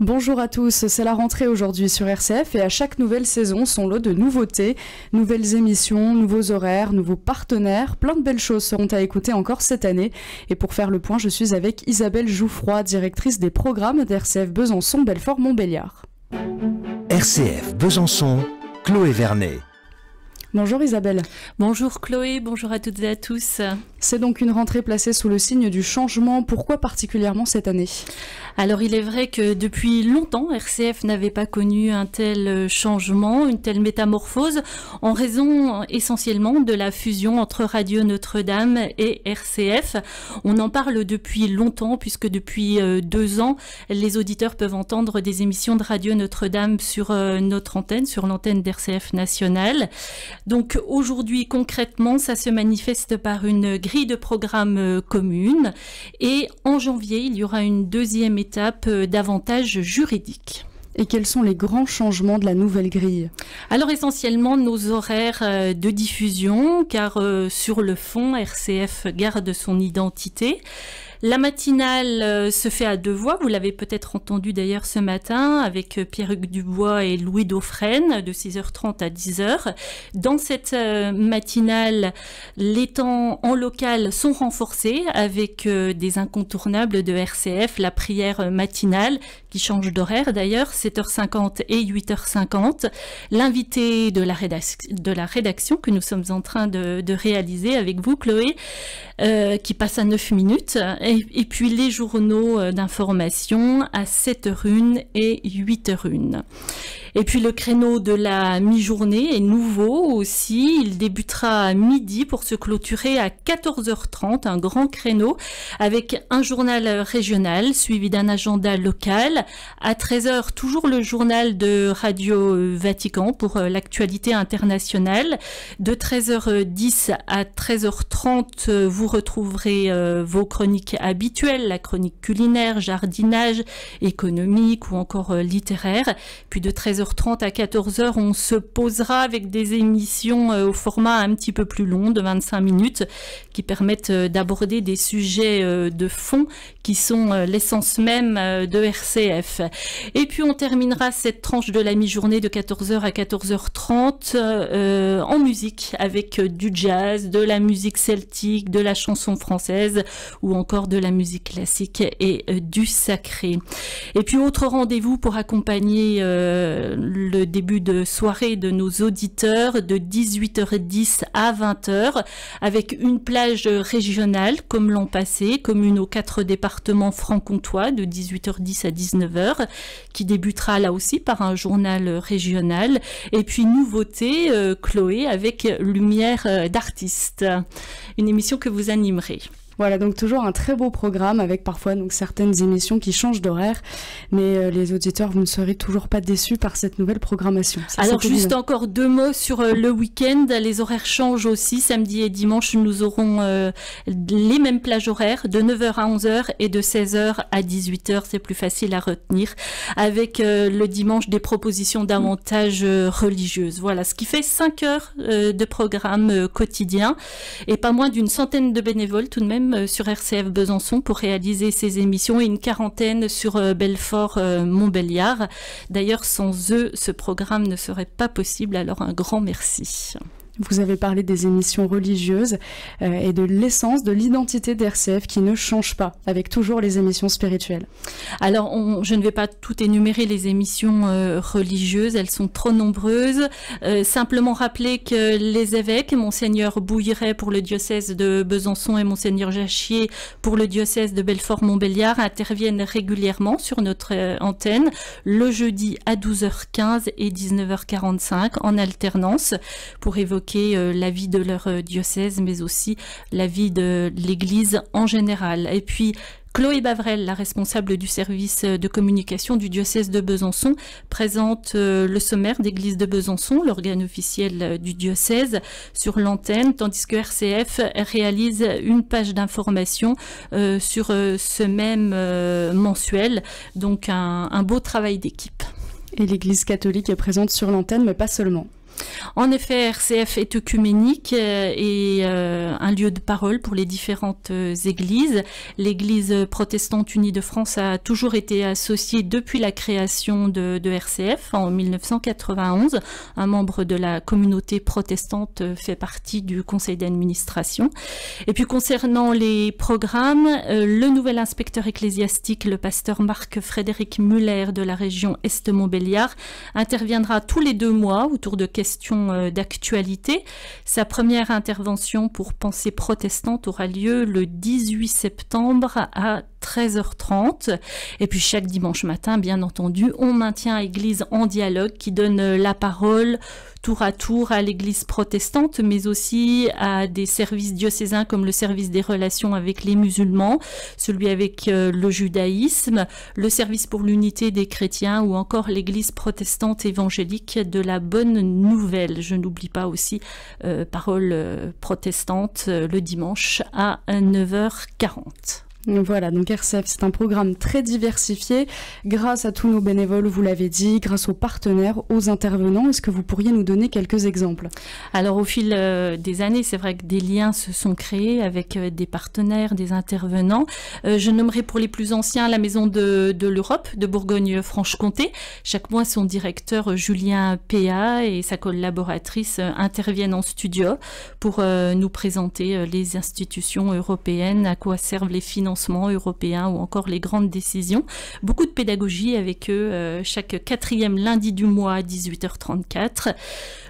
Bonjour à tous, c'est la rentrée aujourd'hui sur RCF et à chaque nouvelle saison, son lot de nouveautés, nouvelles émissions, nouveaux horaires, nouveaux partenaires, plein de belles choses seront à écouter encore cette année. Et pour faire le point, je suis avec Isabelle Jouffroy, directrice des programmes d'RCF Besançon Belfort Montbéliard. RCF Besançon, Chloé Vernet. Bonjour Isabelle. Bonjour Chloé, bonjour à toutes et à tous. C'est donc une rentrée placée sous le signe du changement. Pourquoi particulièrement cette année ? Alors il est vrai que depuis longtemps, RCF n'avait pas connu un tel changement, une telle métamorphose, en raison essentiellement de la fusion entre Radio Notre-Dame et RCF. On en parle depuis longtemps, puisque depuis 2 ans, les auditeurs peuvent entendre des émissions de Radio Notre-Dame sur notre antenne, sur l'antenne d'RCF nationale. Donc aujourd'hui, concrètement, ça se manifeste par une grille de programme commune. Et en janvier, il y aura une deuxième étape d'avantages juridiques. Et quels sont les grands changements de la nouvelle grille ? Alors essentiellement nos horaires de diffusion, car sur le fond, RCF garde son identité. La matinale se fait à 2 voix, vous l'avez peut-être entendu d'ailleurs ce matin avec Pierre-Hugues Dubois et Louis Dauphren de 6h30 à 10h. Dans cette matinale, les temps en local sont renforcés avec des incontournables de RCF, la prière matinale qui change d'horaire d'ailleurs, 7h50 et 8h50. L'invité de la rédaction que nous sommes en train de réaliser avec vous Chloé, qui passe à 9 minutes. Et puis les journaux d'information à 7h01 et 8h01. Et puis le créneau de la mi-journée est nouveau aussi. Il débutera à midi pour se clôturer à 14h30, un grand créneau avec un journal régional suivi d'un agenda local. À 13h, toujours le journal de Radio Vatican pour l'actualité internationale. De 13h10 à 13h30, vous retrouverez vos chroniques habituelles, la chronique culinaire, jardinage, économique ou encore littéraire. Puis de 13h30 à 14h, on se posera avec des émissions au format un petit peu plus long, de 25 minutes, qui permettent d'aborder des sujets de fond qui sont l'essence même de RCF. Et puis on terminera cette tranche de la mi-journée de 14h à 14h30 en musique, avec du jazz, de la musique celtique, de la chanson française ou encore de la musique classique et du sacré. Et puis autre rendez-vous pour accompagner le début de soirée de nos auditeurs de 18h10 à 20h avec une plage régionale comme l'an passé, commune aux 4 départements franc-comtois de 18h10 à 19h qui débutera là aussi par un journal régional. Et puis nouveauté, Chloé, avec Lumière d'artiste, une émission que vous animerez. Voilà, donc toujours un très beau programme avec parfois donc certaines émissions qui changent d'horaire, mais les auditeurs, vous ne serez toujours pas déçus par cette nouvelle programmation. Alors juste encore 2 mots sur le week-end, les horaires changent aussi, samedi et dimanche nous aurons les mêmes plages horaires de 9h à 11h et de 16h à 18h, c'est plus facile à retenir, avec le dimanche des propositions davantage religieuses. Voilà, ce qui fait 5 heures de programme quotidien et pas moins d'une centaine de bénévoles tout de même sur RCF Besançon pour réaliser ces émissions et une quarantaine sur Belfort Montbéliard. D'ailleurs, sans eux, ce programme ne serait pas possible, alors un grand merci. Vous avez parlé des émissions religieuses et de l'essence, de l'identité d'RCF qui ne change pas, avec toujours les émissions spirituelles. Alors, je ne vais pas tout énumérer les émissions religieuses, elles sont trop nombreuses. Simplement rappeler que les évêques, Monseigneur Bouilleret pour le diocèse de Besançon et Monseigneur Jachier pour le diocèse de Belfort-Montbéliard interviennent régulièrement sur notre antenne, le jeudi à 12h15 et 19h45 en alternance pour évoquer la vie de leur diocèse, mais aussi la vie de l'Église en général. Et puis, Chloé Bavrel, la responsable du service de communication du diocèse de Besançon, présente le sommaire d'Église de Besançon, l'organe officiel du diocèse, sur l'antenne, tandis que RCF réalise une page d'information sur ce même mensuel. Donc un beau travail d'équipe. Et l'Église catholique est présente sur l'antenne, mais pas seulement. En effet, RCF est œcuménique et un lieu de parole pour les différentes églises. L'Église protestante unie de France a toujours été associée depuis la création de RCF en 1991. Un membre de la communauté protestante fait partie du conseil d'administration. Et puis concernant les programmes, le nouvel inspecteur ecclésiastique, le pasteur Marc-Frédéric Muller de la région Est-Montbéliard, interviendra tous les 2 mois autour de questions d'actualité. Sa première intervention pour Pensée protestante aura lieu le 18 septembre à 13h30. Et puis chaque dimanche matin, bien entendu, on maintient Église en dialogue qui donne la parole tour à tour à l'Église protestante, mais aussi à des services diocésains comme le service des relations avec les musulmans, celui avec le judaïsme, le service pour l'unité des chrétiens ou encore l'Église protestante évangélique de la Bonne Nouvelle. Je n'oublie pas aussi Parole protestante le dimanche à 9h40. Voilà, donc RCF, c'est un programme très diversifié, grâce à tous nos bénévoles, vous l'avez dit, grâce aux partenaires, aux intervenants. Est-ce que vous pourriez nous donner quelques exemples? Alors au fil des années, c'est vrai que des liens se sont créés avec des partenaires, des intervenants. Je nommerai pour les plus anciens la Maison de l'Europe de Bourgogne-Franche-Comté. Chaque mois, son directeur Julien Péa et sa collaboratrice interviennent en studio pour nous présenter les institutions européennes, à quoi servent les financements européens ou encore les grandes décisions. Beaucoup de pédagogie avec eux chaque 4e lundi du mois à 18h34.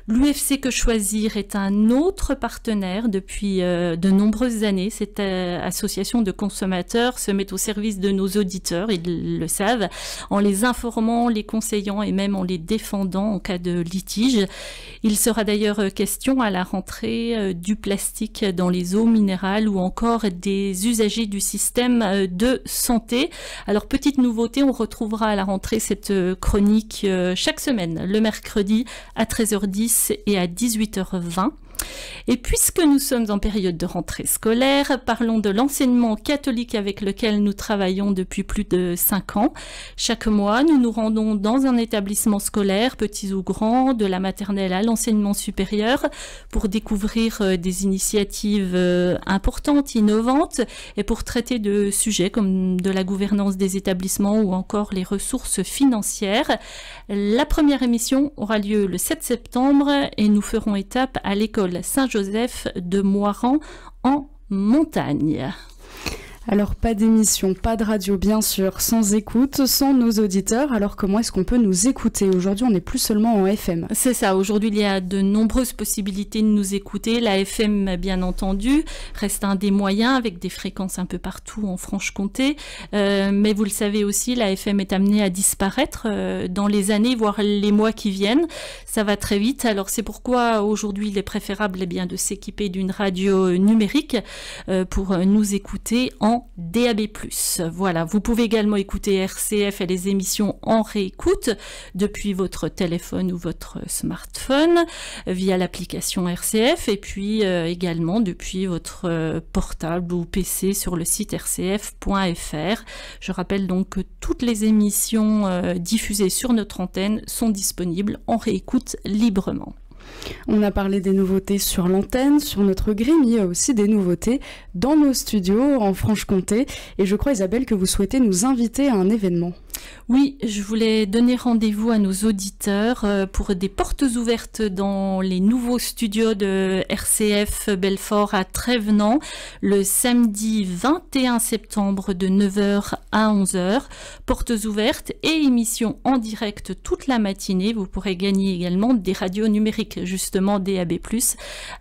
L'UFC Que Choisir est un autre partenaire depuis de nombreuses années. Cette association de consommateurs se met au service de nos auditeurs, ils le savent, en les informant, les conseillant et même en les défendant en cas de litige. Il sera d'ailleurs question à la rentrée du plastique dans les eaux minérales ou encore des usagers du système de santé. Alors petite nouveauté, on retrouvera à la rentrée cette chronique chaque semaine, le mercredi à 13h10 et à 18h20. Et puisque nous sommes en période de rentrée scolaire, parlons de l'enseignement catholique avec lequel nous travaillons depuis plus de 5 ans. Chaque mois, nous nous rendons dans un établissement scolaire, petits ou grands, de la maternelle à l'enseignement supérieur, pour découvrir des initiatives importantes, innovantes, et pour traiter de sujets comme de la gouvernance des établissements ou encore les ressources financières. La première émission aura lieu le 7 septembre et nous ferons étape à l'école Saint-Joseph de Moiran en montagne. Alors pas d'émission, pas de radio bien sûr, sans écoute, sans nos auditeurs. Alors comment est-ce qu'on peut nous écouter? Aujourd'hui on n'est plus seulement en FM. C'est ça, aujourd'hui il y a de nombreuses possibilités de nous écouter. La FM bien entendu reste un des moyens avec des fréquences un peu partout en Franche-Comté. Mais vous le savez aussi, la FM est amenée à disparaître dans les années, voire les mois qui viennent. Ça va très vite, alors c'est pourquoi aujourd'hui il est préférable de s'équiper d'une radio numérique pour nous écouter en DAB+. Voilà, vous pouvez également écouter RCF et les émissions en réécoute depuis votre téléphone ou votre smartphone via l'application RCF et puis également depuis votre portable ou PC sur le site rcf.fr. Je rappelle donc que toutes les émissions diffusées sur notre antenne sont disponibles en réécoute librement. On a parlé des nouveautés sur l'antenne, sur notre grille, mais il y a aussi des nouveautés dans nos studios en Franche-Comté. Et je crois, Isabelle, que vous souhaitez nous inviter à un événement. Oui, je voulais donner rendez-vous à nos auditeurs pour des portes ouvertes dans les nouveaux studios de RCF Belfort à Trévenans le samedi 21 septembre de 9h à 11h. Portes ouvertes et émissions en direct toute la matinée. Vous pourrez gagner également des radios numériques, justement DAB+.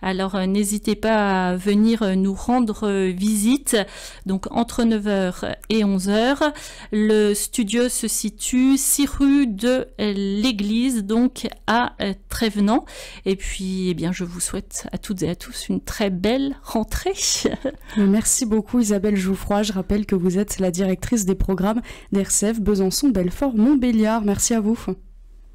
Alors n'hésitez pas à venir nous rendre visite. Donc entre 9h et 11h, le studio se situe 6 rue de l'Église, donc à Trévenans. Et puis, je vous souhaite à toutes et à tous une très belle rentrée. Merci beaucoup Isabelle Jouffroy. Je rappelle que vous êtes la directrice des programmes d'RCF Besançon, Belfort, Montbéliard. Merci à vous.